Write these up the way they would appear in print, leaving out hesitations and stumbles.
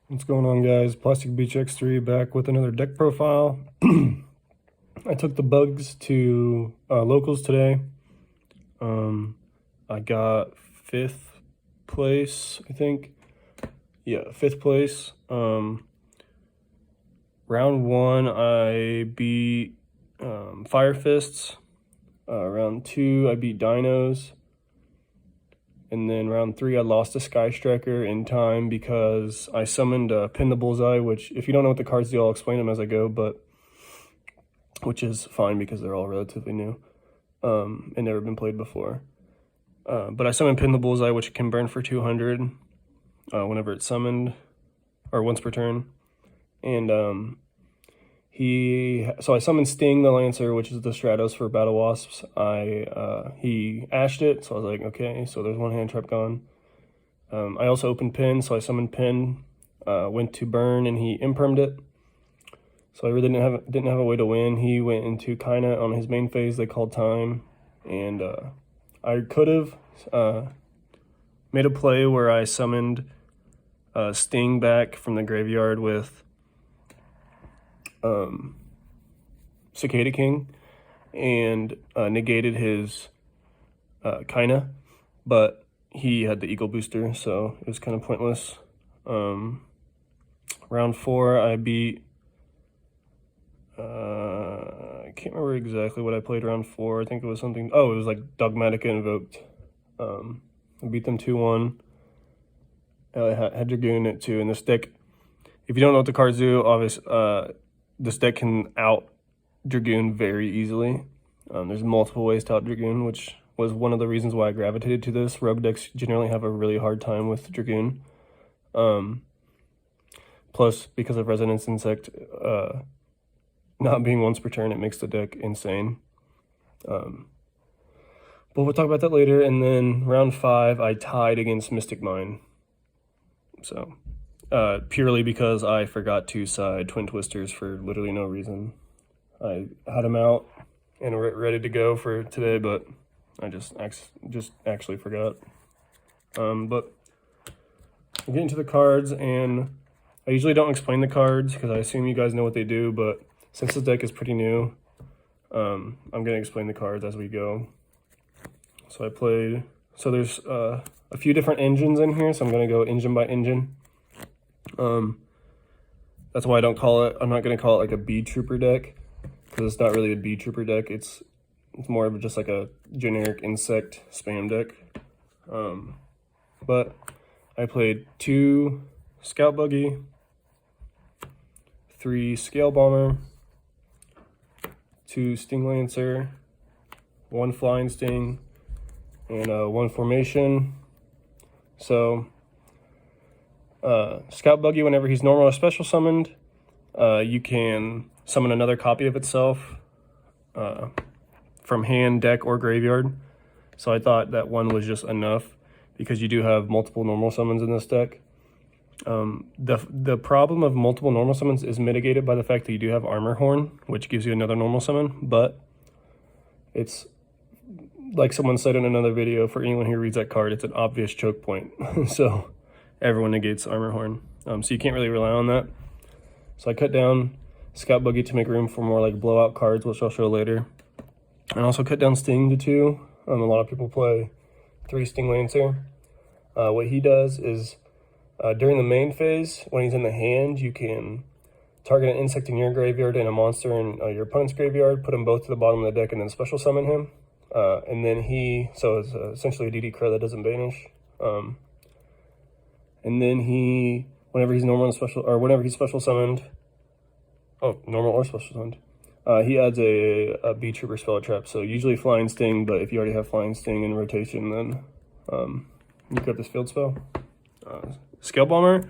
What's going on, guys? Plastic Beach X3 back with another deck profile. I took the bugs to locals today. I got 5th place, I think. Yeah, 5th place. Round 1, I beat Fire Fists. Round 2, I beat Dinos. And then round 3, I lost a Sky Striker in time because I summoned Pin the Bullseye, which, if you don't know what the cards do, I'll explain them as I go, but which is fine because they're all relatively new and never been played before. But I summoned Pin the Bullseye, which can burn for 200 whenever it's summoned, or once per turn. And so I summoned Sting the Lancer, which is the Stratos for Battlewasps. He ashed it, so I was like, okay, so there's one hand trap gone. I also opened Pin, so I summoned Pin, went to burn, and he impermed it. So I really didn't have a way to win. He went into kinda on his main phase. They called time, and I could have made a play where I summoned Sting back from the graveyard with Cicada King and negated his Kaina, but he had the Eagle Booster, so it was kind of pointless. Round 4, I beat I can't remember exactly what I played round 4. I think it was something, it was like Dogmatic Invoked. I beat them 2-1. I had Dragoon it too, and this deck, if you don't know what the cards do, obviously this deck can out Dragoon very easily. There's multiple ways to out Dragoon, which was one of the reasons why I gravitated to this. Rogue decks generally have a really hard time with Dragoon. Plus, because of Resonance Insect not being once per turn, it makes the deck insane. But we'll talk about that later. And then round 5, I tied against Mystic Mine. So purely because I forgot to side Twin Twisters for literally no reason. I had them out and ready to go for today, but I just actually forgot. But I'll get into the cards, and I usually don't explain the cards because I assume you guys know what they do, but since this deck is pretty new, I'm going to explain the cards as we go. So there's a few different engines in here, so I'm going to go engine by engine. That's why I'm not going to call it like a Beetrooper deck, because it's not really a Beetrooper deck. It's more of just like a generic insect spam deck. But I played 2 Scout Buggy, 3 Scale Bomber, 2 Sting Lancer, 1 Flying Sting, and 1 Formation. So Scout Buggy, whenever he's normal or special summoned, you can summon another copy of itself from hand, deck, or graveyard. So I thought that 1 was just enough because you do have multiple normal summons in this deck. The problem of multiple normal summons is mitigated by the fact that you do have Armor Horn, which gives you another normal summon, but it's like someone said in another video, for anyone who reads that card, it's an obvious choke point. So everyone negates Armor Horn. So you can't really rely on that. So I cut down Scout Buggy to make room for more like blowout cards, which I'll show later. And also cut down Sting to 2. A lot of people play 3 Sting Lancer. What he does is during the main phase, when he's in the hand, you can target an insect in your graveyard and a monster in your opponent's graveyard, put them both to the bottom of the deck, and then special summon him. And then so it's essentially a DD Crow that doesn't banish. And then whenever he's normal and special, or whenever he's special summoned, normal or special summoned, he adds a Beetrooper spell trap. So usually Flying Sting, but if you already have Flying Sting in rotation, then you grab this field spell. Scale Bomber,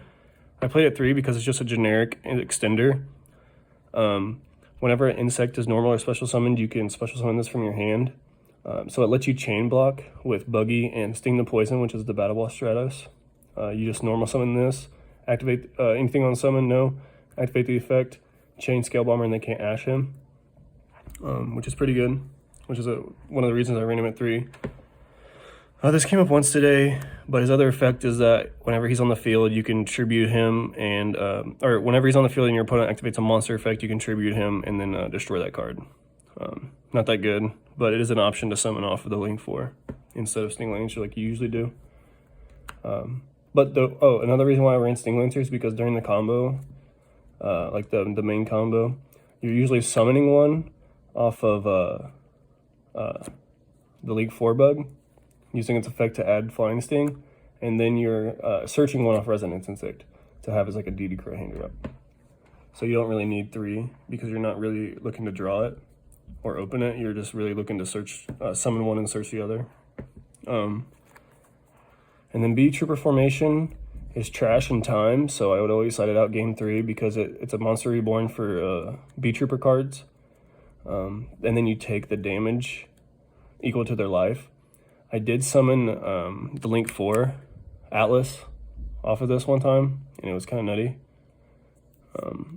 I played at 3 because it's just a generic extender. Whenever an insect is normal or special summoned, you can special summon this from your hand. So it lets you chain block with Buggy and Sting the Poison, which is the Battlewasp Stratos. You just normal summon this, activate anything on summon, activate the effect, chain Scale Bomber, and they can't ash him, which is pretty good, which is one of the reasons I ran him at 3. This came up once today, but his other effect is that whenever he's on the field, you can tribute him, and or whenever he's on the field and your opponent activates a monster effect, you can tribute him and then destroy that card. Not that good, but it is an option to summon off of the Link 4 instead of Sting Lancer like you usually do. But another reason why I ran Sting Lancer is because during the combo, like the main combo, you're usually summoning one off of the League 4 bug, using its effect to add Flying Sting, and then you're searching one off Resonance Insect to have as like a DD Crow hanger up. So you don't really need 3 because you're not really looking to draw it or open it. You're just really looking to search, summon one and search the other. And then Beetrooper formation is trash in time, so I would always side it out game 3 because it's a monster reborn for Beetrooper cards. And then you take the damage equal to their life. I did summon the Link 4 Atlas off of this one time, and it was kind of nutty.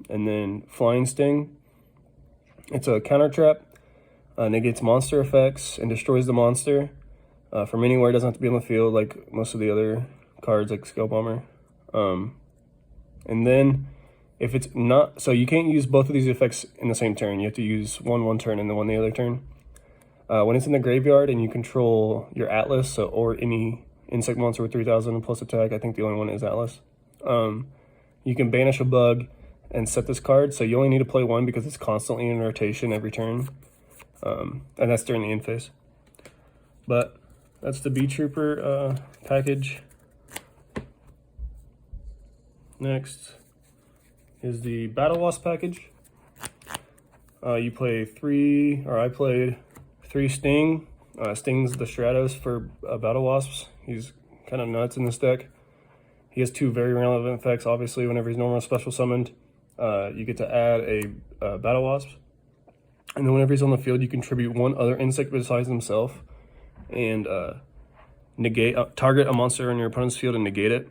And then Flying Sting, it's a counter trap, negates monster effects and destroys the monster from anywhere. It doesn't have to be on the field like most of the other cards like Scale Bomber. And then if it's not, so you can't use both of these effects in the same turn. You have to use one turn and then one the other turn. When it's in the graveyard and you control your Atlas, or any insect monster with 3,000 plus attack, I think the only one is Atlas, you can banish a bug and set this card, so you only need to play one because it's constantly in rotation every turn, and that's during the end phase. But that's the Beetrooper package. Next is the Battlewasp package. You play 3, or I played 3 Sting. Sting's the Stratos for Battlewasps. He's kind of nuts in this deck. He has 2 very relevant effects. Obviously, whenever he's normal special summoned, you get to add a Battlewasp. And then whenever he's on the field, you contribute 1 other insect besides himself and target a monster on your opponent's field and negate it.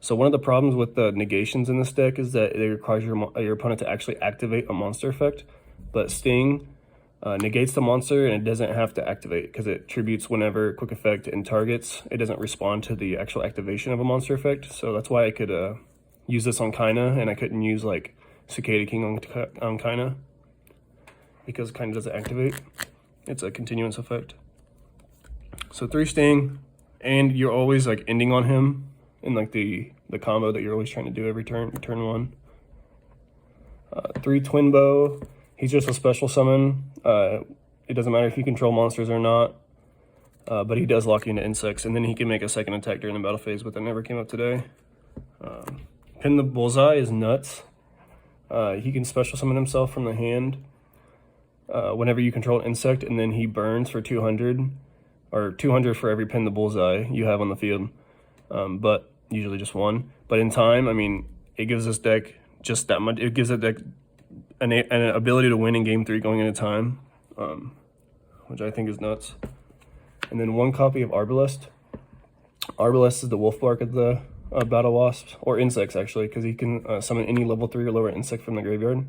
So one of the problems with the negations in this deck is that it requires your opponent to actually activate a monster effect. But Sting negates the monster and it doesn't have to activate because it tributes whenever quick effect and targets. It doesn't respond to the actual activation of a monster effect. So that's why I could use this on Kaina, and I couldn't use like Cicada King on Kaina because Kaina doesn't activate. It's a continuance effect. So 3 Sting, and you're always like ending on him in like the combo that you're always trying to do every turn 1. 3 Twin Bow. He's just a special summon. It doesn't matter if you control monsters or not, but he does lock you into insects, and then he can make a second attack during the battle phase, but that never came up today. Pin the Bullseye is nuts. He can special summon himself from the hand whenever you control an insect, and then he burns for 200, or 200 for every Pin the Bullseye you have on the field, but usually just 1. But in time, I mean, it gives this deck just that much. It gives it deck an ability to win in game 3 going into time, which I think is nuts. And then 1 copy of Arbalest. Arbalest is the wolf bark of the Battlewasps, or insects actually, because he can summon any level 3 or lower insect from the graveyard.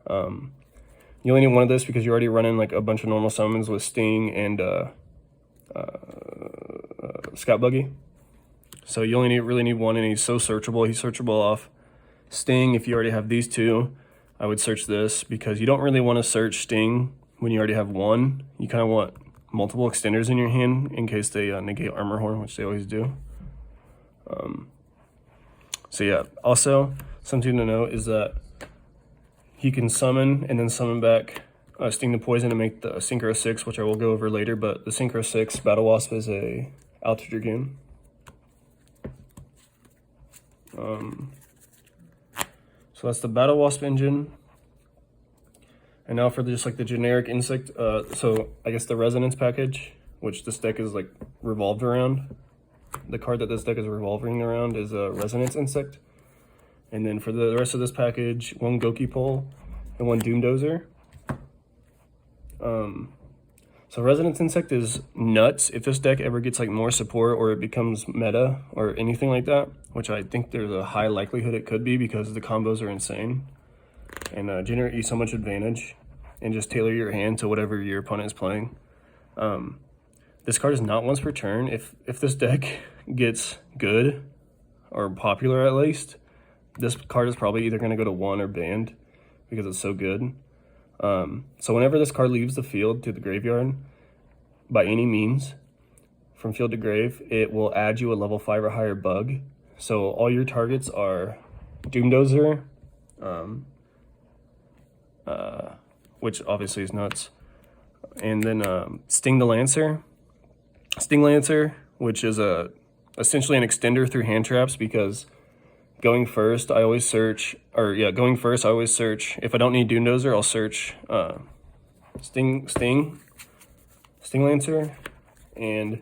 You only need 1 of this because you're already running like a bunch of normal summons with Sting and Scout Buggy. So you only really need 1, and he's so searchable. He's searchable off Sting. If you already have these 2, I would search this because you don't really want to search Sting when you already have 1. You kind of want multiple extenders in your hand in case they negate Armor Horn, which they always do. So yeah, also something to note is that he can summon and then summon back Sting the Poison to make the Synchro 6, which I will go over later, but the Synchro 6 Battlewasp is a Alter Dragoon. So that's the Battlewasp engine. And now for just like the generic insect, so I guess the Resonance package, which this deck is like revolved around. The card that this deck is revolving around is a Resonance Insect. And then for the rest of this package, 1 Goki Pole and 1 Doom Dozer. So Resonance Insect is nuts if this deck ever gets like more support or it becomes meta or anything like that, which I think there's a high likelihood it could be because the combos are insane and generate you so much advantage and just tailor your hand to whatever your opponent is playing. This card is not once per turn. If this deck gets good, or popular at least, this card is probably either going to go to 1 or banned because it's so good. So whenever this card leaves the field to the graveyard, by any means, from field to grave, it will add you a level 5 or higher bug. So all your targets are Doomdozer, which obviously is nuts, and then Sting the Lancer. Sting Lancer, which is essentially an extender through hand traps, because going first, I always search, if I don't need Doomdozer, I'll search Sting Lancer, and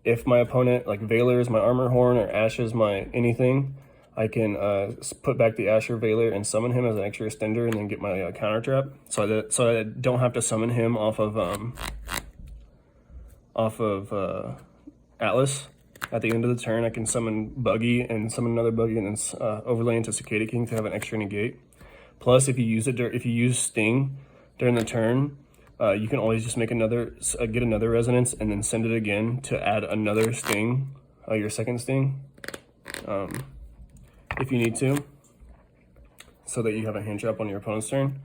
if my opponent, like Veiler is my Armor Horn or Ash is my anything, I can put back the Ash or Veiler and summon him as an extra extender and then get my counter trap, so I don't have to summon him off of Atlas. At the end of the turn, I can summon Buggy and summon another Buggy and then overlay into Cicada King to have an extra negate. Plus, if you use Sting during the turn, you can always just make get another resonance and then send it again to add another Sting, your second Sting, if you need to, so that you have a hand trap on your opponent's turn.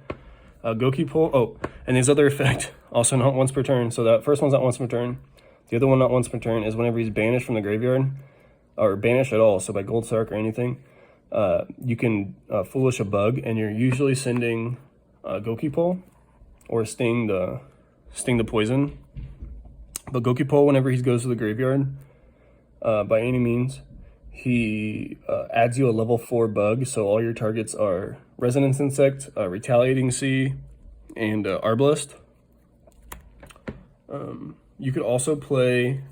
Goki Pull. Oh, and his other effect, also not once per turn. So that first one's not once per turn. The other one not once per turn is whenever he's banished from the graveyard, or banished at all, so by Gold Sark or anything, you can Foolish a Bug, and you're usually sending Goki Pull or Sting the Poison. But Goki Pull, whenever he goes to the graveyard, by any means, he adds you a level 4 bug, so all your targets are Resonance Insect, Retaliating Sea, and Arbalest. You could also play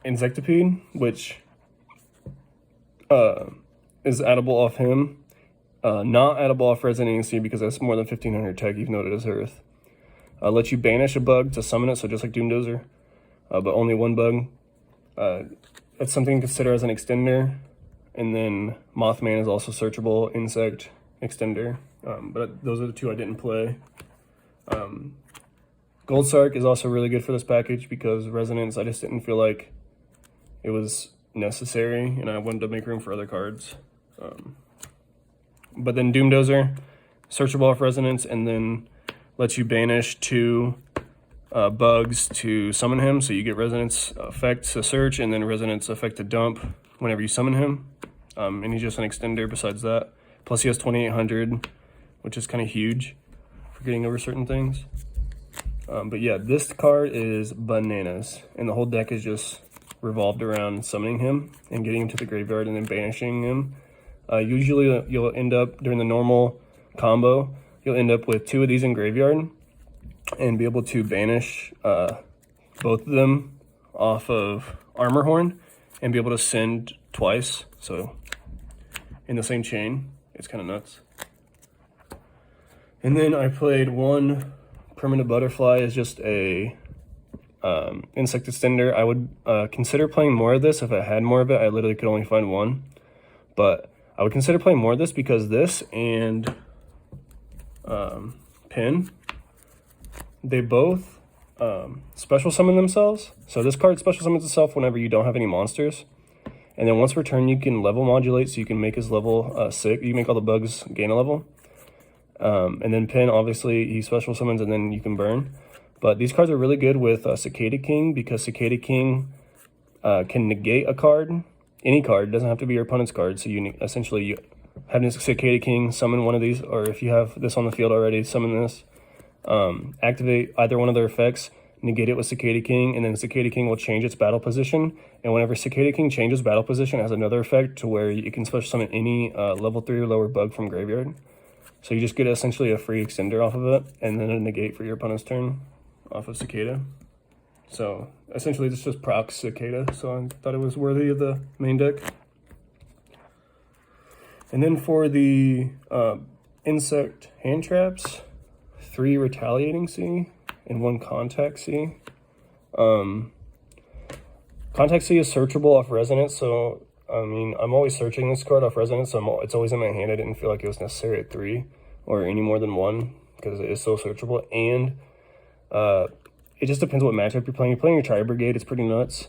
Insectipede, which is addable off him. Not addable off Resonating Sea because that's more than 1500 tech, even though it is Earth. Lets you banish a bug to summon it, so just like Doomdozer, but only one bug. That's something to consider as an extender. And then Mothman is also searchable, insect, extender. But those are the two I didn't play. Gold Sark is also really good for this package because Resonance, I just didn't feel like it was necessary, and I wanted to make room for other cards. But then Doomdozer, searchable off Resonance, and then lets you banish 2 bugs to summon him, so you get Resonance effect to search and then Resonance effect to dump whenever you summon him. And he's just an extender besides that. Plus he has 2800, which is kind of huge for getting over certain things. But yeah, this card is bananas, and the whole deck is just revolved around summoning him and getting him to the graveyard and then banishing him. Usually you'll end up, during the normal combo, you'll end up with 2 of these in graveyard and be able to banish both of them off of Armor Horn and be able to send twice, so in the same chain. It's kind of nuts. And then I played 1 Permanent Butterfly as just a insect extender. I would consider playing more of this if I had more of it. I literally could only find 1, but I would consider playing more of this because this and Pin, they both special summon themselves. So this card special summons itself whenever you don't have any monsters, and then once per turn you can level modulate, so you can make his level 6. You make all the bugs gain a level. And then Pin, obviously, he special summons and then you can burn. But these cards are really good with Cicada King, because Cicada King can negate a card. Any card, doesn't have to be your opponent's card. So you have this Cicada King, summon one of these, or if you have this on the field already, summon this. Activate either one of their effects, negate it with Cicada King, and then Cicada King will change its battle position. And whenever Cicada King changes battle position, it has another effect to where you can special summon any level 3 or lower bug from graveyard. So you just get essentially a free extender off of it, and then a negate for your opponent's turn off of Cicada. So essentially this just procs Cicada, so I thought it was worthy of the main deck. And then for the insect hand traps, 3 Retaliating Sea and 1 Contact Sea. Contact Sea is searchable off Resonance, so I mean, I'm always searching this card off Resonance, so it's always in my hand. I didn't feel like it was necessary at 3 or any more than 1 because it is so searchable. And it just depends what matchup you're playing. You're playing your Tri Brigade, it's pretty nuts.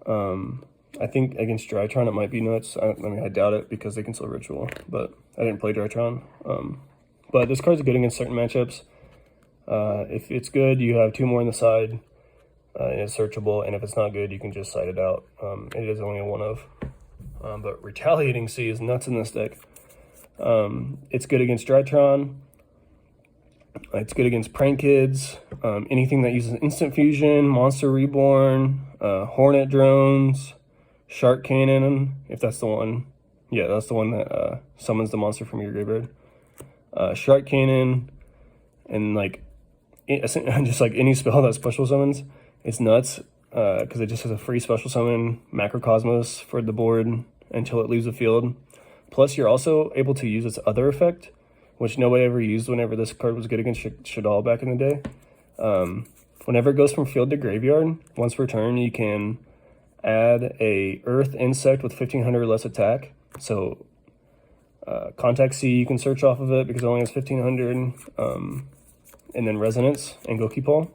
I think against Drytron it might be nuts. I mean, I doubt it because they can still ritual, but I didn't play Drytron. But this card's good against certain matchups. If it's good, you have 2 more on the side, and it's searchable, and if it's not good, you can just side it out. It is only a 1 of. But Retaliating Sea is nuts in this deck. It's good against Drytron. It's good against Prank Kids, anything that uses Instant Fusion, Monster Reborn, Hornet Drones, Shark Cannon, if that's the one. Yeah, that's the one that summons the monster from your graveyard. Shark Cannon, and like just like any spell that special summons, it's nuts because it just has a free special summon Macrocosmos for the board until it leaves the field. Plus, you're also able to use its other effect, which nobody ever used whenever this card was good against Shadal back in the day. Whenever it goes from field to graveyard, once per turn, you can add a Earth Insect with 1500 or less attack. So, Contact Sea, you can search off of it because it only has 1500. And then Resonance and Gokipol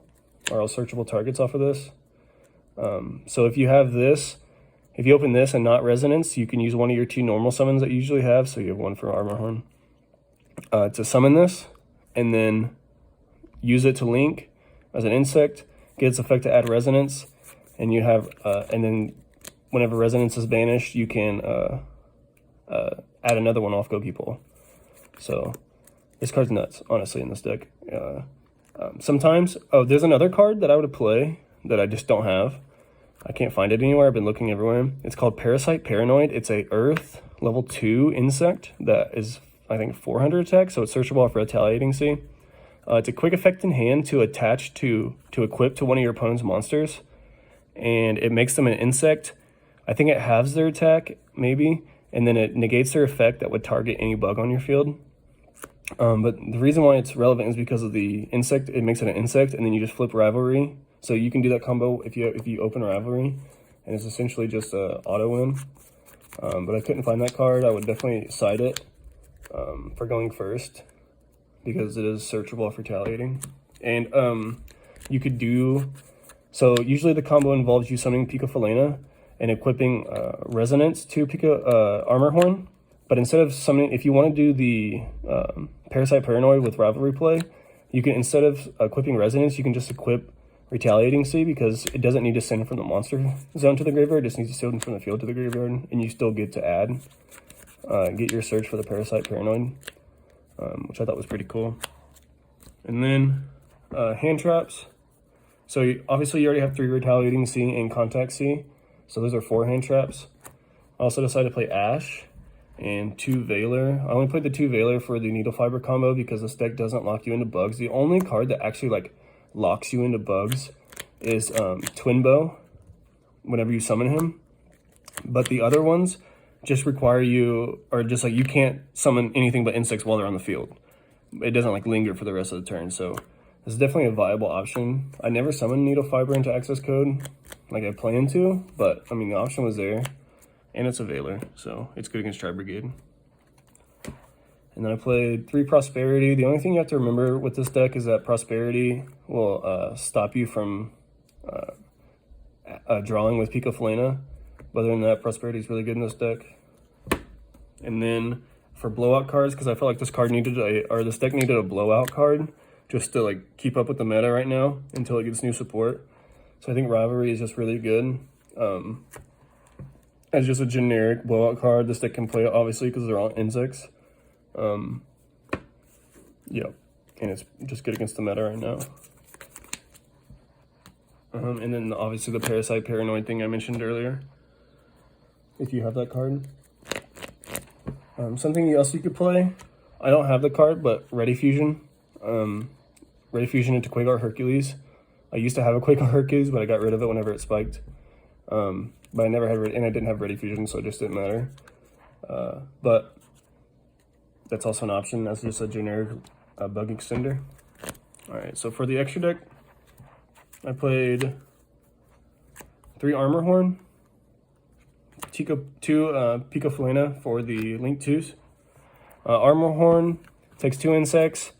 are all searchable targets off of this. So if you have this, if you open this and not Resonance, you can use one of your 2 normal summons that you usually have. So you have one for Armorhorn. To summon this, and then use it to link as an insect, get its effect to add Resonance, and you have, and then whenever Resonance is banished, you can add another one off Gokipol. So this card's nuts, honestly, in this deck. Sometimes, there's another card that I would play that I just don't have. I can't find it anywhere. I've been looking everywhere. It's called Parasite Paranoid. It's a Earth level 2 insect that is, I think, 400 attack, so it's searchable off Retaliating Sea. It's a quick effect in hand to attach to equip to one of your opponent's monsters, and it makes them an insect. I think it halves their attack, maybe, and then it negates their effect that would target any bug on your field. But the reason why it's relevant is because of the insect. It makes it an insect, and then you just flip Rivalry. So you can do that combo if you open Rivalry, and it's essentially just a auto win. But I couldn't find that card. I would definitely side it for going first because it is searchable off Retaliating. And you could do, so usually the combo involves you summoning Picofalena and equipping Resonance to Armorhorn. But instead of summoning, if you want to do the Parasite Paranoid with Rivalry play, you can, instead of equipping Resonance, you can just equip Retaliating Sea because it doesn't need to send from the monster zone to the graveyard. It just needs to send from the field to the graveyard, and you still get to add, get your search for the Parasite Paranoid, which I thought was pretty cool. And then hand traps. So obviously you already have 3 Retaliating Sea and Contact Sea, so those are 4 hand traps. I also decided to play Ash and 2 Veiler. I only played the 2 Veiler for the Needle Fiber combo because this deck doesn't lock you into bugs. The only card that actually like locks you into bugs is Twin Bow whenever you summon him. But the other ones just require you, or just like you can't summon anything but insects while they're on the field. It doesn't like linger for the rest of the turn. So this is definitely a viable option. I never summoned Needle Fiber into access code like I plan to, but I mean the option was there. And it's a Veiler, so it's good against Tri Brigade. And then I played 3 Prosperity. The only thing you have to remember with this deck is that Prosperity will stop you from drawing with Picofalena. But other than that, Prosperity is really good in this deck. And then for blowout cards, because I felt like this card needed this deck needed a blowout card just to like keep up with the meta right now until it gets new support. So I think Rivalry is just really good. As just a generic blowout card, this deck can play it obviously because they're all insects. Yeah, and it's just good against the meta right now. And then obviously the Parasite Paranoid thing I mentioned earlier, if you have that card. Something else you could play, I don't have the card, but Ready Fusion. Ready Fusion into Quagar Hercules. I used to have a Quagar Hercules, but I got rid of it whenever it spiked. But I never had, and I didn't have Ready Fusion, so it just didn't matter. But that's also an option. That's just a generic bug extender. All right, so for the extra deck, I played 3 Armorhorn, 2 Picofalena for the Link 2s. Armorhorn takes 2 insects.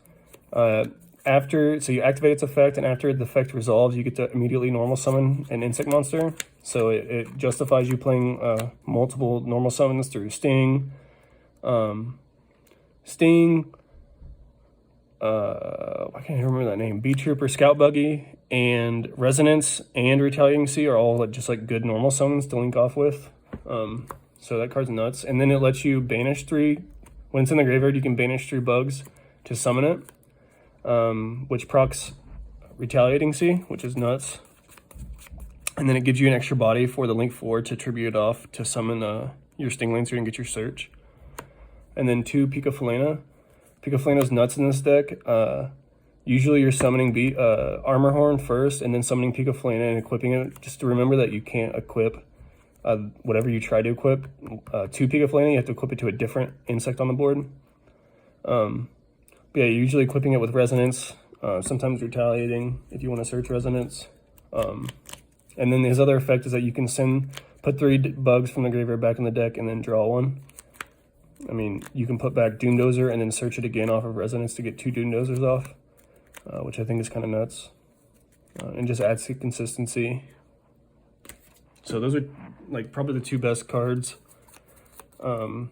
so you activate its effect, and after the effect resolves, you get to immediately normal summon an insect monster. So it justifies you playing multiple normal summons through Sting, I can't even remember that name, Beetrooper, Scout Buggy, and Resonance and Retaliating Sea are all just like good normal summons to link off with. So that card's nuts. And then it lets you banish 3. When it's in the graveyard, you can banish 3 bugs to summon it, which procs Retaliating Sea, which is nuts. And then it gives you an extra body for the link 4 to tribute off to summon your Sting Lancer and get your search. And then 2 Pikafalena. Pikafalena's nuts in this deck. Usually you're summoning Armor Horn first and then summoning Pikafalena and equipping it. Just to remember that you can't equip whatever you try to equip to Pikafalena. You have to equip it to a different insect on the board. But yeah, you're usually equipping it with Resonance, sometimes Retaliating if you want to search Resonance. And then his other effect is that you can put 3 bugs from the graveyard back in the deck and then draw 1. I mean, you can put back Doomdozer and then search it again off of Resonance to get 2 Doomdozers off, which I think is kind of nuts. And just adds to consistency. So those are like probably the 2 best cards. You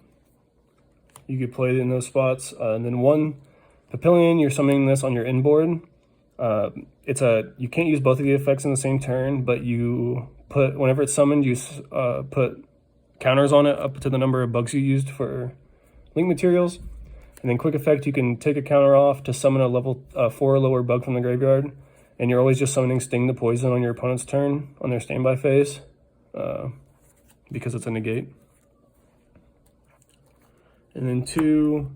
could play it in those spots. And then 1 Papillion, you're summoning this on your inboard. You can't use both of the effects in the same turn, but you put, whenever it's summoned, you put counters on it up to the number of bugs you used for link materials. And then quick effect, you can take a counter off to summon a level 4 or lower bug from the graveyard, and you're always just summoning Sting the Poison on your opponent's turn on their standby phase, because it's a negate. And then 2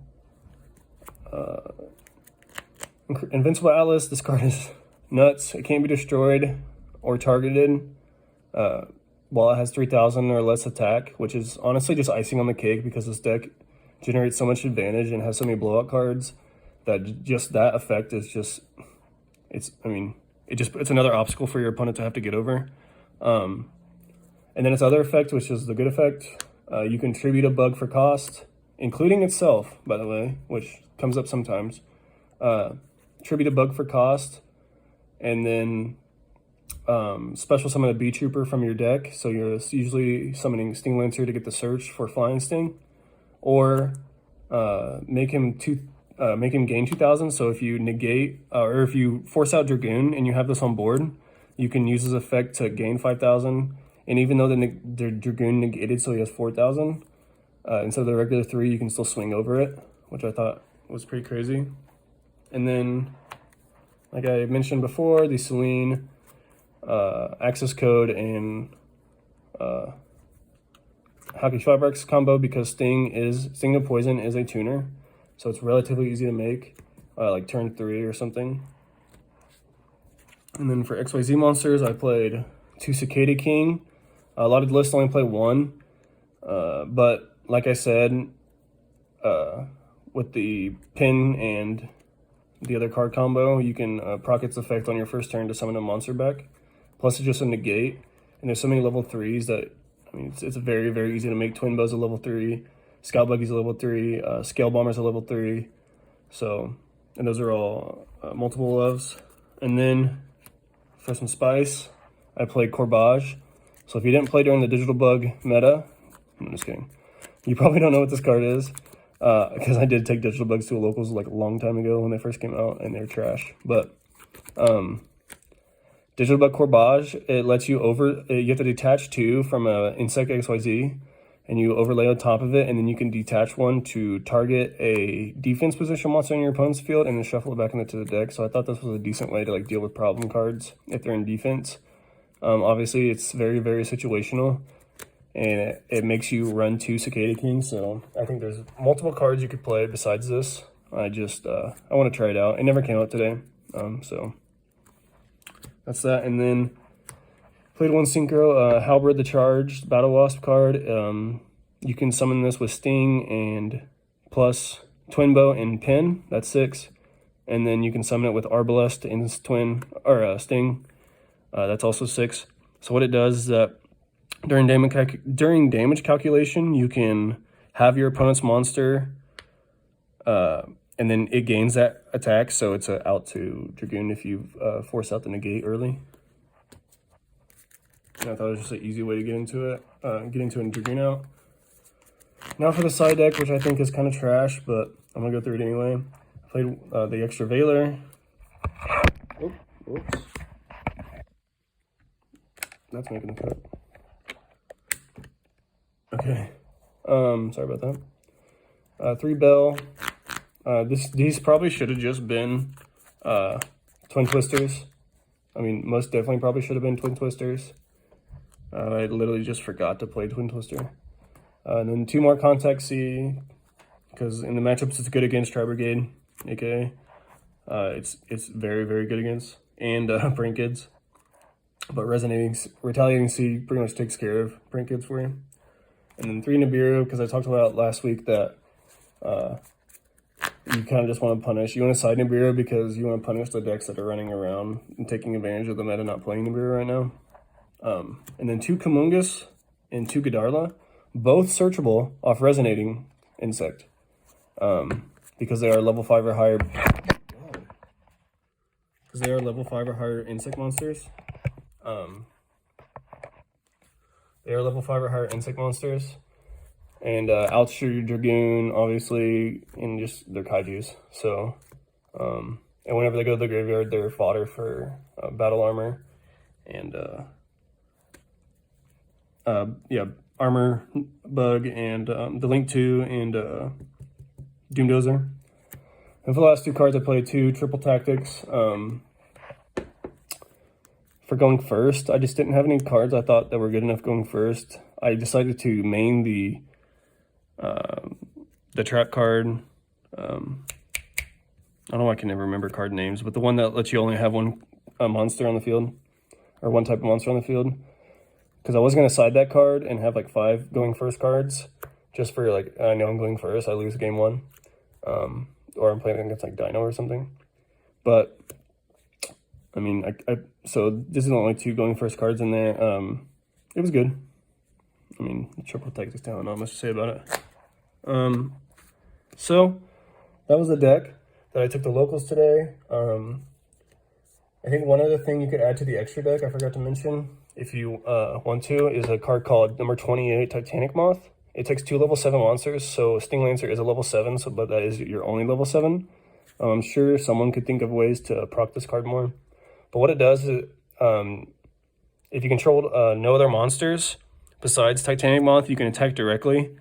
Invincible Atlas. This card is nuts. It can't be destroyed or targeted while it has 3,000 or less attack, which is honestly just icing on the cake because this deck generates so much advantage and has so many blowout cards that just that effect is just, it's another obstacle for your opponent to have to get over. And then its other effect, which is the good effect, you can tribute a bug for cost, including itself, by the way, which comes up sometimes. Tribute a bug for cost, and then special summon a Beetrooper from your deck. So you're usually summoning Sting Lancer to get the search for Flying Sting, or make him gain 2,000. So if you negate or if you force out Dragoon and you have this on board, you can use his effect to gain 5,000. And even though the Dragoon negated, so he has 4,000 instead of the regular 3, you can still swing over it, which I thought was pretty crazy. And then, like I mentioned before, the Selene access code and Hockey Schwabrx combo, because Sting of Poison is a tuner, so it's relatively easy to make, like turn 3 or something. And then for XYZ monsters, I played 2 Cicada King. A lot of lists only play 1, but like I said, with the pin and the other card combo, you can proc its effect on your first turn to summon a monster back. Plus, it's just a negate, and there's so many level 3s that, I mean, it's very, very easy to make. Twin Bow's a level 3, Scout Buggy's a level 3, Scale Bomber's a level 3. So, and those are all multiple loves. And then for some spice, I played Corbage. So if you didn't play during the Digital Bug meta, I'm just kidding. You probably don't know what this card is, because I did take Digital Bugs to a locals like a long time ago when they first came out, and they're trash. But Digital Bug Corbage, it lets you you have to detach 2 from a Insect XYZ, and you overlay on top of it, and then you can detach 1 to target a defense position monster in your opponent's field, and then shuffle it back into the deck. So I thought this was a decent way to like deal with problem cards if they're in defense. Obviously, it's very, very situational, and it makes you run 2 Cicada Kings. So I think there's multiple cards you could play besides this. I want to try it out. It never came out today, so that's that. And then played 1 Synchro, Halberd the Charged Battlewasp card. You can summon this with Sting and plus Twin Bow and Pin. That's 6. And then you can summon it with Arbalest and Sting. That's also 6. So what it does is that during damage calculation, you can have your opponent's monster and then it gains that attack, so it's a out to Dragoon if you force out the negate early. And I thought it was just an easy way to get into it, and Dragoon out. Now for the side deck, which I think is kind of trash, but I'm gonna go through it anyway. I played the extra Veiler. Oops. That's making a cut. Okay. Sorry about that. 3 Bell. These probably should have just been Twin Twisters. I mean, most definitely probably should have been Twin Twisters. I literally just forgot to play Twin Twister. And then 2 more Contact C, because in the matchups it's good against Tri Brigade, aka it's very, very good against, and Prank Kids. But Retaliating C pretty much takes care of Prank Kids for you. And then 3 Nibiru, because I talked about last week that you kind of just want to punish. You want to side Nibiru because you want to punish the decks that are running around and taking advantage of the meta not playing Nibiru right now. And then 2 Kamungus and 2 Godarla, both searchable off Resonating Insect, because they are level 5 or higher. Because they are level 5 or higher insect monsters. They are level 5 or higher insect monsters. And Outshoot Dragoon, obviously, and just their kaijus. So, and whenever they go to the graveyard, they're fodder for battle armor. And, Armor Bug and the Link 2 and Doomdozer. And for the last 2 cards, I played 2 Triple Tactics. For going first, I just didn't have any cards I thought that were good enough going first. I decided to main the trap card. I don't know, I can never remember card names, but the one that lets you only have one monster on the field, or one type of monster on the field. Because I was going to side that card and have like 5 going first cards, just for like, I know I'm going first, I lose game 1. Or I'm playing against like Dino or something. But, I mean, so this is the only 2 going first cards in there. It was good. I mean, Triple Tactics down, not much to say about it. So, that was the deck that I took the locals today. I think one other thing you could add to the extra deck, I forgot to mention, if you want to, is a card called number 28, Titanic Moth. It takes 2 level 7 monsters, so Sting Lancer is a level 7, but that is your only level 7. I'm sure someone could think of ways to proc this card more. But what it does is, if you control no other monsters besides Titanic Moth, you can attack directly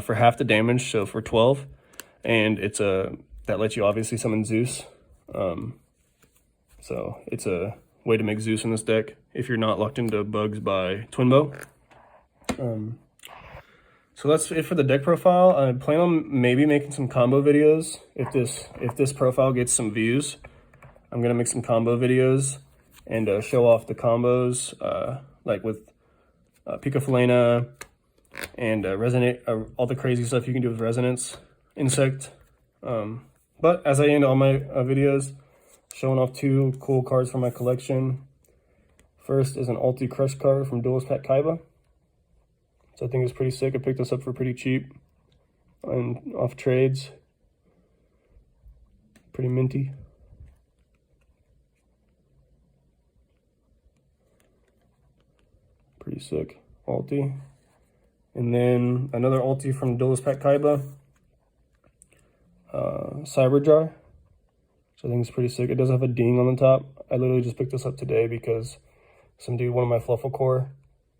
for half the damage, so for 12. And that lets you obviously summon Zeus. So it's a way to make Zeus in this deck if you're not locked into bugs by Twin Bow. So that's it for the deck profile. I plan on maybe making some combo videos. If this profile gets some views, I'm gonna make some combo videos and show off the combos, like with Picofalena and Resonate, all the crazy stuff you can do with Resonance Insect. But as I end all my videos, showing off 2 cool cards from my collection. First is an Ulti Crush card from Duelist Pack Kaiba. So I think it's pretty sick. I picked this up for pretty cheap and off trades. Pretty minty. Pretty sick Ulti. And then another Ulti from Duelist Pack Kaiba. Cyber Jar. So I think it's pretty sick. It does have a ding on the top. I literally just picked this up today because some dude wanted my Fluffle Core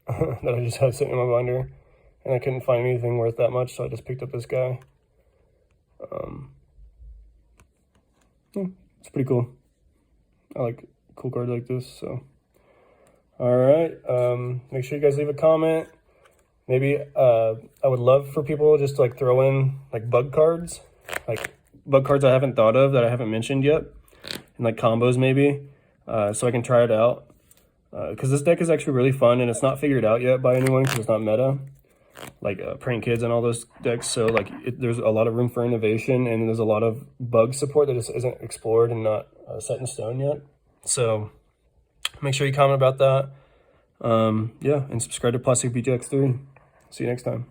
that I just had sitting in my binder, and I couldn't find anything worth that much, so I just picked up this guy. It's pretty cool. I like cool cards like this, so. Alright, make sure you guys leave a comment. Maybe, I would love for people just to like throw in like bug cards, like bug cards I haven't thought of that I haven't mentioned yet, and like combos maybe, so I can try it out. Because this deck is actually really fun, and it's not figured out yet by anyone because it's not meta, like Prank Kids and all those decks. So like there's a lot of room for innovation, and there's a lot of bug support that just isn't explored and not set in stone yet. So make sure you comment about that. Yeah, and subscribe to Plastic BGX3. See you next time.